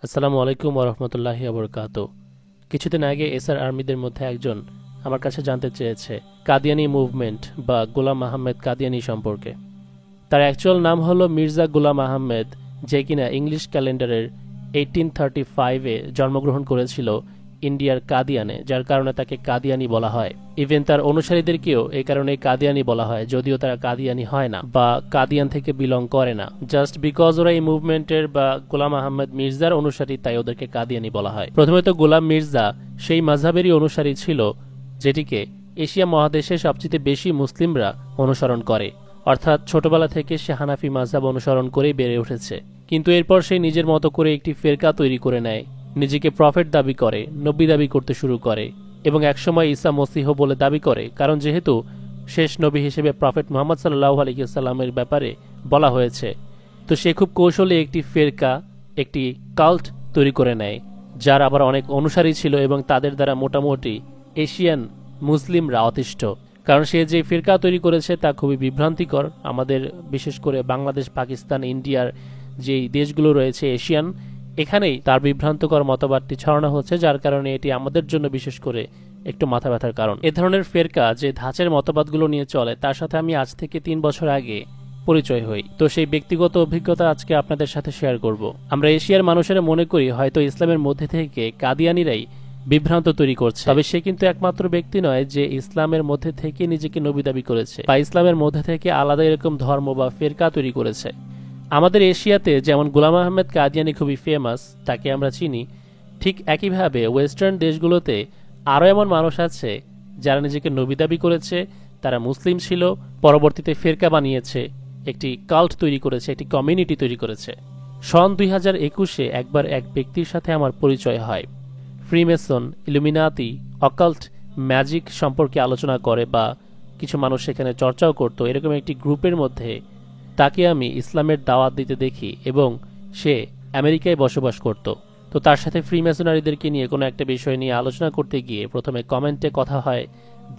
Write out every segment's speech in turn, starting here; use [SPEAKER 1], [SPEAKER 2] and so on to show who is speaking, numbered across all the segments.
[SPEAKER 1] আসসালামু আলাইকুম ওরহমতুল্লাহি ওবরকাত। কিছুদিন আগে এসআর আর্মিদের মধ্যে একজন আমার কাছে জানতে চেয়েছে কাদিয়ানি মুভমেন্ট বা গোলাম আহমেদ কাদিয়ানি সম্পর্কে। তার অ্যাকচুয়াল নাম হলো মির্জা গোলাম আহমেদ, যে কিনা ইংলিশ ক্যালেন্ডারের 1835-এ জন্মগ্রহণ করেছিল ইন্ডিয়ার কাদিয়ানে, যার কারণে তাকে কাদিয়ানি বলা হয়। ইভেন তার অনুসারীদেরকেও এই কারণে কাদিয়ানি বলা হয়, যদিও তারা কাদিয়ানি হয় না বা কাদিয়ান থেকে বিলং করে না। জাস্ট বিকজ ওরা এই মুভমেন্টের বা গোলাম আহমেদ মির্জার অনুসারী, তাই ওদেরকে কাদিয়ানি বলা হয়। প্রথমে তো গোলাম মির্জা সেই মাযহাবেরই অনুসারী ছিল যেটিকে এশিয়া মহাদেশে সবচেয়ে বেশি মুসলিমরা অনুসরণ করে, অর্থাৎ ছোটবেলা থেকে সে হানাফি মাযহাব অনুসরণ করেই বেড়ে উঠেছে। কিন্তু এরপর সে নিজের মতো করে একটি ফেরকা তৈরি করে নেয়, নিজেকে প্রফেট দাবি করে, নবী দাবি করতে শুরু করে এবং একসময় ঈসা মসিহ বলে দাবি করে, কারণ যেহেতু শেষ নবী হিসেবে প্রফেট মুহাম্মদ সাল্লাল্লাহু আলাইহি ওয়াসাল্লামের ব্যাপারে বলা হয়েছে, তো সে খুব কৌশলে একটি ফেরকা, একটি কাল্ট তৈরি করে নেয়, যার আবার অনেক অনুসারী ছিল এবং তাদের দ্বারা মোটামুটি এশিয়ান মুসলিমরা অতিষ্ঠ। কারণ সে যে ফিরকা তৈরি করেছে তা খুবই বিভ্রান্তিকর। আমাদের বিশেষ করে বাংলাদেশ, পাকিস্তান, ইন্ডিয়ার যেই দেশগুলো রয়েছে এশিয়ান, এখানেই তার বিভ্রান্তকর মতবাদটি ছড়ানো হচ্ছে, যার কারণে এটি আমাদের জন্য বিশেষ করে একটু মাথা ব্যথার কারণ। এ ধরনের ফেরকা যে ধাঁচের মতবাদগুলো নিয়ে চলে, তার সাথে আমি আজ থেকে 3 বছর আগে পরিচয় হই। তো সেই ব্যক্তিগত অভিজ্ঞতা আজকে আপনাদের সাথে শেয়ার করব। আমরা এশিয়ার মানুষেরা মনে করি হয়তো ইসলামের মধ্যে থেকে কাদিয়ানিরাই বিভ্রান্ত তৈরি করছে, তবে সে কিন্তু একমাত্র ব্যক্তি নয় যে ইসলামের মধ্যে থেকে নিজেকে নবী দাবি করেছে বা ইসলামের মধ্যে থেকে আলাদা এরকম ধর্ম বা ফেরকা তৈরি করেছে। আমাদের এশিয়াতে যেমন গোলাম আহমেদ কাদিয়ানি খুবই ফেমাস, তাকে আমরা চিনি, ঠিক একইভাবে ওয়েস্টার্ন দেশগুলোতে আরও এমন মানুষ আছে যারা নিজেকে নবী দাবি করেছে, তারা মুসলিম ছিল, পরবর্তীতে ফেরকা বানিয়েছে, একটি কাল্ট তৈরি করেছে, একটি কমিউনিটি তৈরি করেছে। সন 2021-এ একবার এক ব্যক্তির সাথে আমার পরিচয় হয়। ফ্রিমেসন, ইলুমিনাতি, অকাল্ট, ম্যাজিক সম্পর্কে আলোচনা করে বা কিছু মানুষ সেখানে চর্চাও করত, এরকম একটি গ্রুপের মধ্যে তাকে আমি ইসলামের দাওয়াত দিতে দেখি এবং সে আমেরিকায় বসবাস করত। তো তার সাথে ফ্রিমেসনারিদেরকে নিয়ে কোনো একটা বিষয় নিয়ে আলোচনা করতে গিয়ে প্রথমে কমেন্টে কথা হয়,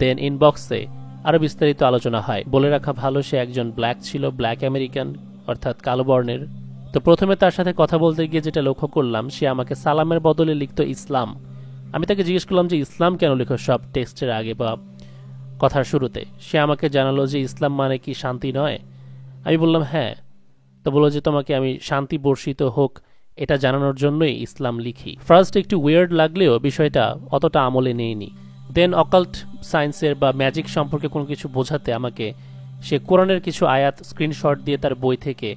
[SPEAKER 1] দেন ইনবক্সে আরও বিস্তারিত আলোচনা হয়। বলে রাখা ভালো, সে একজন ব্ল্যাক ছিল, ব্ল্যাক আমেরিকান, অর্থাৎ কালো বর্ণের। তো প্রথমে তার সাথে কথা বলতে গিয়ে যেটা লক্ষ্য করলাম, সে আমাকে সালামের বদলে লিখত ইসলাম। আমি তাকে জিজ্ঞেস করলাম যে ইসলাম কেন লিখো সব টেক্সটের আগে বা কথার শুরুতে। সে আমাকে জানালো যে ইসলাম মানে কি শান্তি নয়? আমি বললাম হ্যাঁ। তো বললো যে তোমাকে আমি শান্তি বর্ষিত হোক এটা জানানোর জন্যই ইসলাম লিখি। ফার্স্ট একটু ওয়ার্ড লাগলেও বিষয়টা অতটা আমলে নেইনি। দেন অকাল্ট সায়েন্সের বা ম্যাজিক সম্পর্কে কোনো কিছু বোঝাতে আমাকে সে কোরআনের কিছু আয়াত স্ক্রিনশট দিয়ে তার বই থেকে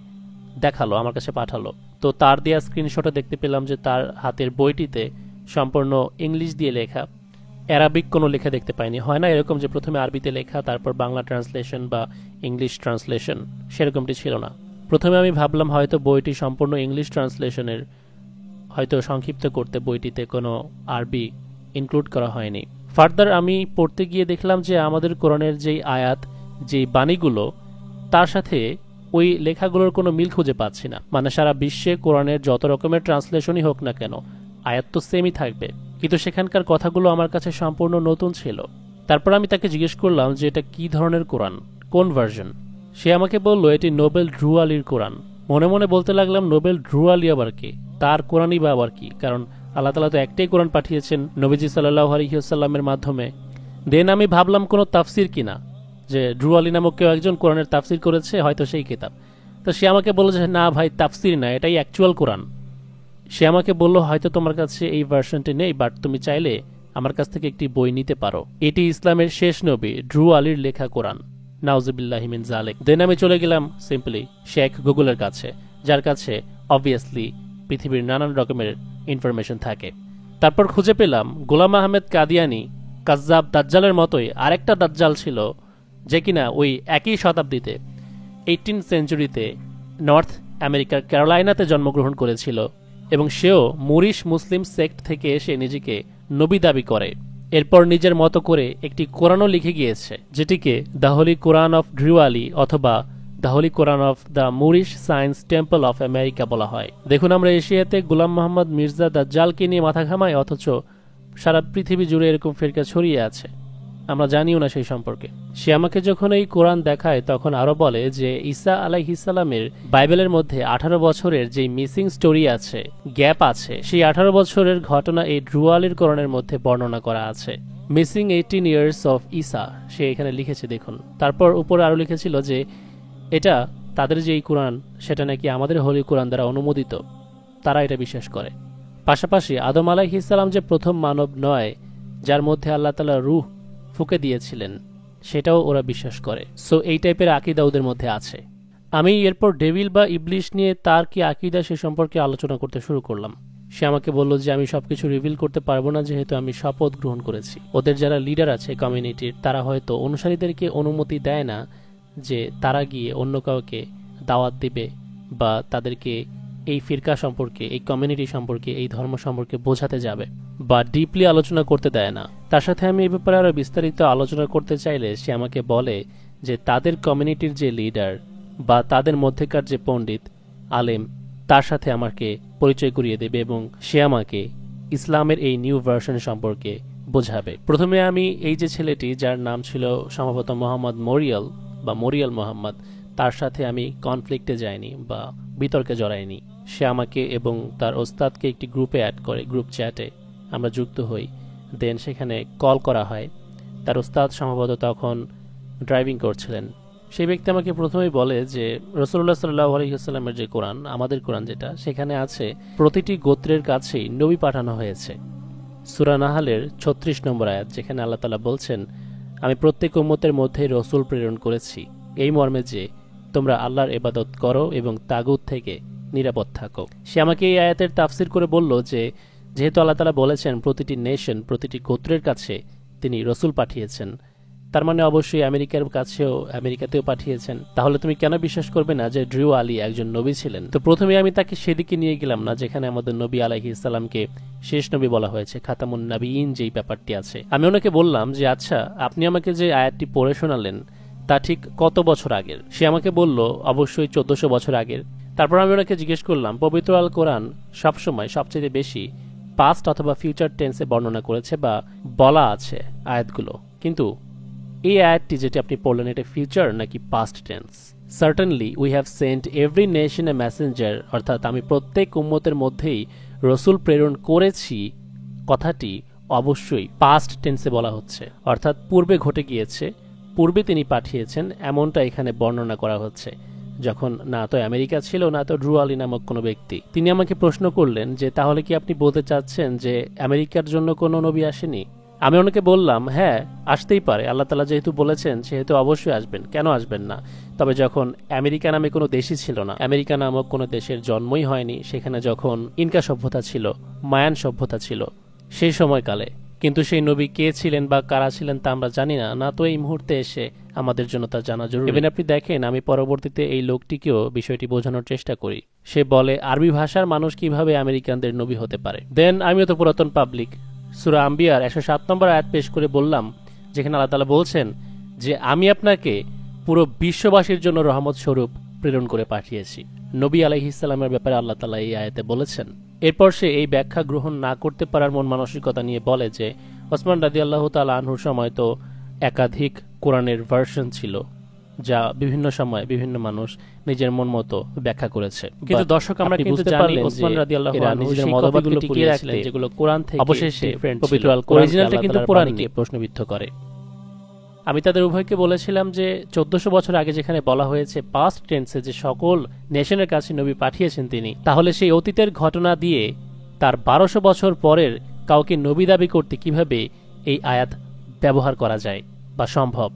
[SPEAKER 1] দেখালো, আমার কাছে পাঠালো। তো তার দেওয়া স্ক্রিনশটে দেখতে পেলাম যে তার হাতের বইটিতে সম্পূর্ণ ইংলিশ দিয়ে লেখা, অ্যারাবিক কোনো লেখা দেখতে পাইনি। হয় না এরকম যে প্রথমে আরবিতে লেখা তারপর বাংলা ট্রান্সলেশন বা ইংলিশ ট্রান্সলেশন, সেরকমটি ছিল না। প্রথমে আমি ভাবলাম হয়তো বইটি সম্পূর্ণ ইংলিশ ট্রান্সলেশনের, হয়তো সংক্ষিপ্ত করতে বইটিতে কোনো আরবি ইনক্লুড করা হয়নি। ফার্দার আমি পড়তে গিয়ে দেখলাম যে আমাদের কোরআনের যেই আয়াত, যেই বাণীগুলো, তার সাথে ওই লেখাগুলোর কোনো মিল খুঁজে পাচ্ছি না। মানে সারা বিশ্বে কোরআনের যত রকমের ট্রান্সলেশনই হোক না কেন, আয়াত তো সেমই থাকবে, কিন্তু সেখানকার কথাগুলো আমার কাছে সম্পূর্ণ নতুন ছিল। তারপর আমি তাকে জিজ্ঞেস করলাম যে এটা কি ধরনের কোরআন, কোন ভার্সন। সে আমাকে বলল এটি নোবেল ড্রু আলীর কোরআন। মনে মনে বলতে লাগলাম নোবেল ড্রু আলী আবার কে, তার কোরআনই বা আবার কি, কারণ আল্লাহ তাআলা তো একটাই কোরআন পাঠিয়েছেন নবীজি সাল্লাল্লাহু আলাইহি ওয়াসাল্লামের মাধ্যমে। দেন আমি ভাবলাম কোনো তাফসির কিনা, যে ড্রু আলী নামক কেউ একজন কোরআনের তাফসির করেছে, হয়তো সেই কিতাব। তো সে আমাকে বলল যে না ভাই, তাফসির না, এটাই অ্যাকচুয়াল কোরআন। সে আমাকে বলল হয়তো তোমার কাছে এই ভার্সনটি নেই, বাট তুমি চাইলে আমার কাছ থেকে একটি বই নিতে পারো, এটি ইসলামের শেষ নবী ড্রু আলীর লেখা কোরআন। নাউজুবিল্লাহি মিন যালিক। দেন আমি চলে গেলাম সিম্পলি শেখ গুগলের কাছে, যার কাছে অবভিয়াসলি পৃথিবীর নানান রকমের ইনফরমেশন থাকে। তারপর খুঁজে পেলাম গোলাম আহমেদ কাদিয়ানি কাজ্জাব দাজ্জালের মতোই আরেকটা দাজ্জাল ছিল, যে কিনা ওই একই শতাব্দীতে 18th সেঞ্চুরিতে নর্থ আমেরিকার ক্যারোলাইনাতে জন্মগ্রহণ করেছিল এবং সেও মুরিশ মুসলিম সেক্ট থেকে এসে নিজেকে নবী দাবি করে। এরপর নিজের মতো করে একটি কোরআনও লিখে গিয়েছে, যেটিকে the holy Quran of Drew Ali অথবা the holy Quran of the Moorish science temple of America বলা হয়। দেখুন, আমরা এশিয়াতে গোলাম মোহাম্মদ মির্জা দাজ্জালকে নিয়ে মাথা ঘামাই, অথচ সারা পৃথিবী জুড়ে এরকম ফিরকা ছড়িয়ে আছে। আমরা জানিও না সেই সম্পর্কে। সে আমাকে যখন এই কোরআন দেখায় তখন আরো বলে যে ঈসা আলাইহিসসালামের বাইবেলের মধ্যে 18 বছরের যে মিসিং স্টোরি আছে, গ্যাপ আছে, সেই 18 বছরের ঘটনা এই ড্রুয়ালির কোরআনের মধ্যে বর্ণনা করা আছে। মিসিং 18 ইয়ার্স অফ ঈসা সে এখানে লিখেছে দেখুন। তারপর উপরে আরো লিখেছিল যে এটা তাদের যে এই কোরআন সেটা নাকি আমাদের হোলি কোরআন দ্বারা অনুমোদিত, তারা এটা বিশ্বাস করে। পাশাপাশি আদম আলাইহিসসালাম যে প্রথম মানব নয় যার মধ্যে আল্লাহ তাআলা রূহ ফুঁকে দিয়েছিলেন, সেটাও ওরা বিশ্বাস করে। সো এই টাইপের আকীদা ওদের মধ্যে আছে। আমি এরপর ডেভিল বা ইবলিশ নিয়ে তার কি আকীদা সে সম্পর্কে আলোচনা করতে শুরু করলাম। সে আমাকে বলল যে আমি সবকিছু রিভিল করতে পারবো না, যেহেতু আমি শপথ গ্রহণ করেছি। ওদের যারা লিডার আছে কমিউনিটির, তারা হয়তো অনুসারীদেরকে অনুমতি দেয় না যে তারা গিয়ে অন্য কাউকে দাওয়াত দিবে বা তাদেরকে এই ফিরকা সম্পর্কে, এই কমিউনিটি সম্পর্কে, এই ধর্ম সম্পর্কে বোঝাতে যাবে বা ডিপলি আলোচনা করতে দেয় না। তার সাথে আমি এই ব্যাপারে আরো বিস্তারিত আলোচনা করতে চাইলে সে আমাকে বলে যে তাদের কমিউনিটির যে লিডার বা তাদের মধ্যেকার যে পণ্ডিত আলেম, তার সাথে আমাকে পরিচয় করিয়ে দেবে এবং সে আমাকে ইসলামের এই নিউ ভার্সন সম্পর্কে বোঝাবে। প্রথমে আমি এই যে ছেলেটি যার নাম ছিল সম্ভবত মোহাম্মদ মরিয়াল বা মরিয়াল মোহাম্মদ, তার সাথে আমি কনফ্লিক্টে যাইনি বা বিতর্কে জড়াইনি। সে আমাকে এবং তার ওস্তাদকে একটি গ্রুপে অ্যাড করে, গ্রুপ চ্যাটে আমরা যুক্ত হই। দেন সেখানে কল করা হয়। তার ওস্তাদ সম্ভবত তখন ড্রাইভিং করছিলেন। সেই ব্যক্তি আমাকে প্রথমেই বলে যে রাসূলুল্লাহ সাল্লাল্লাহু আলাইহি ওয়াসাল্লামের যে কোরআন, আমাদের কোরআন যেটা, সেখানে আছে প্রতিটি গোত্রের কাছেই নবী পাঠানো হয়েছে। সূরা নাহলের 36 নম্বর আয়াত, যেখানে আল্লাহ তাআলা বলছেন, আমি প্রত্যেক উম্মতের মধ্যে রসুল প্রেরণ করেছি এই মর্মে যে তোমরা আল্লাহর ইবাদত করো এবং তাগুত থেকে নিরাপদ থাকো। সে আমাকে এই আয়াতের তাফসির করে বলল যে যেহেতু আল্লাহ তাআলা বলেছেন প্রতিটি নেশন, প্রতিটি গোত্রের কাছে তিনি রসুল পাঠিয়েছেন, তার মানে অবশ্যই আমেরিকাতেও পাঠিয়েছেন। তাহলে তুমি কেন বিশ্বাস করবে না যে ড্রু আলী একজন নবী ছিলেন? তো প্রথমে আমি তাকে সেদিকে নিয়ে গেলাম না যেখানে আমাদের নবী আলাইহিস সালামকে শেষ নবী বলা হয়েছে, খাতামুন নবীয়িন যেই ব্যাপারটি আছে। আমি ওনাকে বললাম যে আচ্ছা, আপনি আমাকে যে আয়াতটি পড়ে শোনালেন তা ঠিক কত বছর আগের? সে আমাকে বলল অবশ্যই 1400 বছর আগের। তারপর আমি ওনাকে জিজ্ঞেস করলাম, পবিত্র আল কোরআন সবসময় সবচেয়ে বেশি পাস্ট অথবা ফিউচার টেন্সে বর্ণনা করেছে বা বলা আছে আয়াতগুলো, কিন্তু এই আয়াতটি যেটি আপনি পড়লেন এটা ফিউচার নাকি past tense? Certainly we have Saint every nation A Messenger, অর্থাৎ আমি প্রত্যেক উম্মতের মধ্যেই রসুল প্রেরণ করেছি, কথাটি অবশ্যই পাস্ট টেন্সে বলা হচ্ছে, অর্থাৎ পূর্বে ঘটে গিয়েছে, পূর্বে তিনি পাঠিয়েছেন এমনটা এখানে বর্ণনা করা হচ্ছে, যখন না তো আমেরিকা ছিল না তো ড্রু আলী নামক কোনো ব্যক্তি। তিনি আমাকে প্রশ্ন করলেন যে তাহলে কি আপনি বলতে চাচ্ছেন যে আমেরিকার জন্য কোনো নবী আসেনি? আমি ওনাকে বললাম হ্যাঁ, আসতেই পারে, আল্লাহ তাআলা যেহেতু বলেছেন সেহেতু অবশ্যই আসবেন, কেন আসবেন না? তবে যখন আমেরিকা নামে কোনো দেশই ছিল না, আমেরিকা নামক কোনো দেশের জন্মই হয়নি, সেখানে যখন ইনকা সভ্যতা ছিল, মায়ান সভ্যতা ছিল সেই সময়কালে, কিন্তু সেই নবী কে ছিলেন বা কারা ছিলেন তা আমরা জানি না, না তো এই মুহূর্তে এসে আমাদের জন্য তা জানা জরুরি। ইভেন আপনি দেখেন, আমি পরবর্তীতে এই লোকটিকেও বিষয়টি বোঝানোর চেষ্টা করি। সে বলে আরবি ভাষার মানুষ কিভাবে আমেরিকানদের নবী হতে পারে? দেন আমিও তো পুরাতন পাবলিক, সূরা আম্বিয়ার 107 নম্বর আয়াত পেশ করে বললাম, যেখানে আল্লাহ তাআলা বলছেন যে আমি আপনাকে পুরো বিশ্ববাসীর জন্য রহমত স্বরূপ প্রেরণ করে পাঠিয়েছি। নবী আলাইহিস সালামের ব্যাপারে আল্লাহ তাআলা এই আয়াতে বলেছেন। এরপর সে এই ব্যাখ্যা গ্রহণ না করতে পারার মন মানসিকতা নিয়ে বলে যে ওসমান রাদিয়াল্লাহু তাআলা আনহুর সময় তো একাধিক কোরআনের ভার্সন ছিল, যা বিভিন্ন সময় বিভিন্ন মানুষ নিজের মন মতো ব্যাখ্যা করেছে। কিন্তু দর্শক, আমরা কিন্তু জানি ওসমান রাদিয়াল্লাহু আনহু নিজের মতবাদগুলো টিকিয়ে রাখলেন, যেগুলো কোরআন থেকে অবশেষে পবিত্র আল কোরআন অরিজিনালটা কিন্তু কোরআনকে প্রশ্নবিদ্ধ করে। আমি তাদের উভয়কে বলেছিলাম যে 1400 বছর আগে যেখানে বলা হয়েছে পাস্ট টেন্সে যে সকল নেশনের কাছে নবী পাঠিয়েছেন তিনি, তাহলে সেই অতীতের ঘটনা দিয়ে তার 1200 বছর পরের কাউকে নবী দাবি করতে কিভাবে এই আয়াত ব্যবহার করা যায় বা সম্ভব?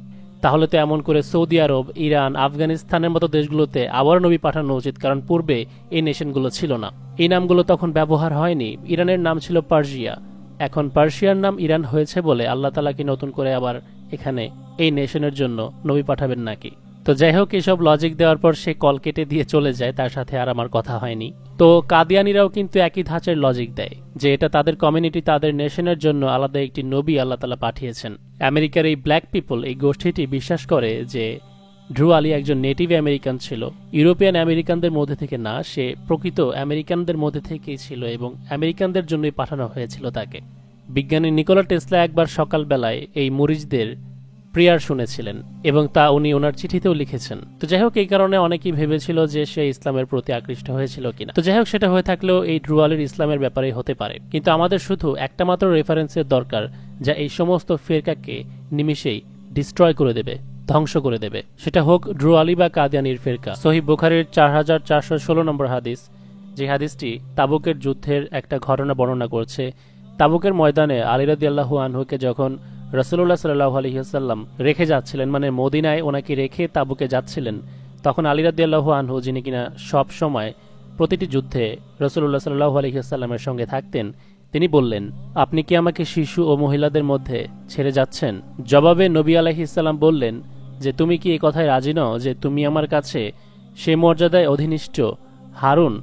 [SPEAKER 1] তাহলে তো এমন করে সৌদি আরব, ইরান, আফগানিস্তানের মতো দেশগুলোতে আবার নবী পাঠানো উচিত, কারণ পূর্বে এই নেশনগুলো ছিল না, এই নামগুলো তখন ব্যবহার হয়নি। ইরানের নাম ছিল পার্সিয়া, এখন পার্সিয়ার নাম ইরান হয়েছে বলে আল্লাহ তাআলা কি নতুন করে আবার এখানে এই নেশনের জন্য নবী পাঠাবেন নাকি? তো যাই হোক, এসব লজিক দেওয়ার পর সে কল কেটে দিয়ে চলে যায়, তার সাথে আর আমার কথা হয়নি। তো কাদিয়ানিরাও কিন্তু একই ধাঁচের লজিক দেয় যে এটা তাদের কমিউনিটি, তাদের নেশনের জন্য আলাদা একটি নবী আল্লাহ তাআলা পাঠিয়েছেন। আমেরিকার এই ব্ল্যাক পিপল, এই গোষ্ঠীটি বিশ্বাস করে যে ড্রু আলী একজন নেটিভ আমেরিকান ছিল, ইউরোপিয়ান আমেরিকানদের মধ্যে থেকে না, সে প্রকৃত আমেরিকানদের মধ্যে থেকেই ছিল এবং আমেরিকানদের জন্যই পাঠানো হয়েছিল তাকে। বিজ্ঞানী নিকোলা টেসলা একবার সকালবেলায় এই মরিচদের প্রেয়ার শুনেছিলেন এবং তা উনি ওনার চিঠিতেও লিখেছেন। তো যাই হোক, এই কারণে অনেকেই ভেবেছিল যে সে ইসলামের প্রতি আকৃষ্ট হয়েছিল কিনা। তো যাই হোক, সেটা হয়ে থাকলেও এই ড্রুয়ালির ইসলামের ব্যাপারে হতে পারে, কিন্তু আমাদের শুধু একটা মাত্র রেফারেন্সের দরকার যা এই সমস্ত ফিরকাকে নিমিষেই ডিস্ট্রয় করে দেবে, ধ্বংস করে দেবে। সেটা হোক ড্রুয়ালি বা কাদিয়ানির ফিরকা। সহিহ বুখারীর 4416 নম্বর হাদিস, যে হাদিসটি তাবুকের যুদ্ধের একটা ঘটনা বর্ণনা করছে। তাবুকের ময়দানে আলী রাদিয়াল্লাহু আনহুকে যখন রাসূলুল্লাহ সাল্লাল্লাহু আলাইহি ওয়াসাল্লাম রেখে যাচ্ছিলেন, মানে মদিনায় ওনাকে রেখে তাবুকে যাচ্ছিলেন, তখন আলী রাদিয়াল্লাহু আনহু, যিনি কিনা সব সময় প্রতিটি যুদ্ধে রাসূলুল্লাহ সাল্লাল্লাহু আলাইহি ওয়াসাল্লামের সঙ্গে থাকতেন, তিনি বললেন, আপনি কি আমাকে শিশু ও মহিলাদের মধ্যে ছেড়ে যাচ্ছেন? জবাবে নবী আলাইহিস সালাম বললেন যে, তুমি কি এই কথায় রাজি নও যে তুমি আমার কাছে সে মর্যাদায় অধীনিষ্ঠ হারুন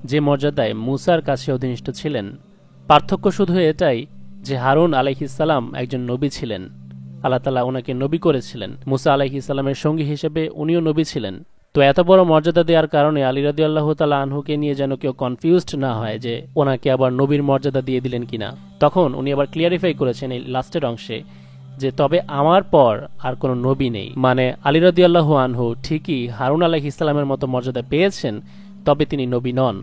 [SPEAKER 1] যে মর্যাদায় মুসার কাছে অধীনিষ্ঠ ছিলেন? পার্থক্য শুধু এটাই যে হারুন আলাইহিস সালাম একজন নবী ছিলেন, আল্লাহ তাআলা ওনাকে নবী করেছিলেন। মুসা আলাইহিস সালামের সঙ্গী হিসেবে উনিও নবী ছিলেন। তো এত বড় মর্যাদা দেওয়ার কারণে আলী রাদিয়াল্লাহু তাআলা আনহুকে নিয়ে যেন কেউ কনফিউজড না হয় যে ওনাকে আবার নবীর মর্যাদা দিয়ে দিলেন কিনা, তখন উনি আবার ক্লিয়ারিফাই করেছেন এই লাস্টের অংশে যে, তবে আমার পর আর কোনো নবী নেই। মানে আলী রাদিয়াল্লাহু আনহু ঠিকই হারুন আলাইহিস সালামের মতো মর্যাদা পেয়েছেন, তবে তিনি নবী নন,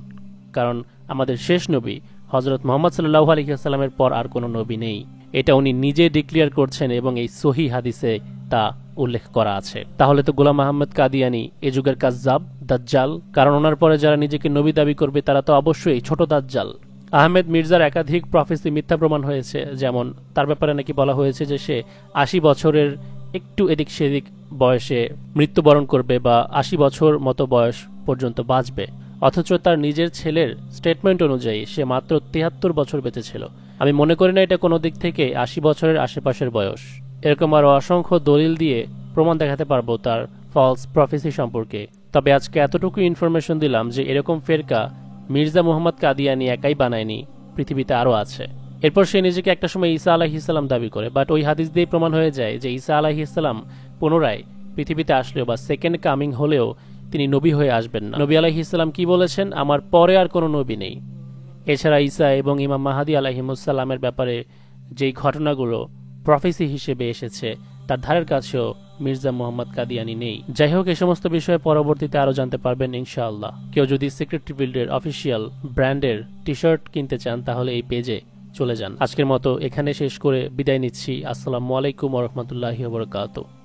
[SPEAKER 1] কারণ আমাদের শেষ নবী হযরত মুহাম্মদ সাল্লাল্লাহু আলাইহি ওয়াসাল্লামের পর আর কোনো নবী নেই। এটা উনি নিজে ডিক্লেয়ার করছেন এবং এই সহিহ হাদিসে তা উল্লেখ করা আছে। তাহলে তো গোলাম আহমদ কাদিয়ানী এ যুগের কাজ্জাব, দাজ্জাল, কারণ ওনার পরে যারা নিজেকে নবী দাবি করবে তারা তো অবশ্যই ছোট দাজ্জাল। আহমেদ মির্জার একাধিক প্রফেসি মিথ্যা প্রমাণ হয়েছে, যেমন তার ব্যাপারে নাকি বলা হয়েছে যে সে ৮০ বছরের একটু এদিক সেদিক বয়সে মৃত্যুবরণ করবে বা ৮০ বছর মতো বয়স পর্যন্ত বাঁচবে, অথচ তার নিজের ছেলের স্টেটমেন্ট অনুযায়ী সে মাত্র ৭৩ বছর বেঁচে ছিল। আমি মনে করি না এটা কোনো দিক থেকে ৮০ বছরের আশেপাশের বয়স। এরকম আরও অসংখ্য দলিল দিয়ে প্রমাণ দেখাতে পারবো তার ফলস প্রফেসি সম্পর্কে। তবে আজকে এতটুকু ইনফরমেশন দিলাম যে এরকম ফেরকা মির্জা মুহাম্মদ কাদিয়ানী একাই বানায়নি, পৃথিবীতে আরও আছে। এরপর সে নিজেকে একটা সময় ঈসা আলাইহিস সালাম দাবি করে, বাট ওই হাদিস দিয়ে প্রমাণ হয়ে যায় যে ঈসা আলাইহিস সালাম পুনরায় পৃথিবীতে আসলেও বা সেকেন্ড কামিং হলেও তিনি নবী হয়ে আসবেন না। নবী আলাইহিস সালাম কি বলেছেন? আমার পরে আর কোনো নবী নেই। এছাড়া ঈসা এবং ইমাম মাহাদি আলাইহিমুসসালামের ব্যাপারে যেই ঘটনাগুলো প্রফেসি হিসেবে এসেছে তার ধারের কাছেও মির্জা মুহাম্মদ কাদিয়ানী নেই। যাই হোক, এই সমস্ত বিষয়ে পরবর্তীতে আরও জানতে পারবেন ইনশাআল্লাহ। কেউ যদি সিক্রেট রিভিল্ডের অফিসিয়াল ব্র্যান্ডের টি শার্ট কিনতে চান তাহলে এই পেজে চলে যান। আজকের মতো এখানে শেষ করে বিদায় নিচ্ছি। আসসালামু আলাইকুম ওয়া রাহমাতুল্লাহি ওয়া বারাকাতুহু।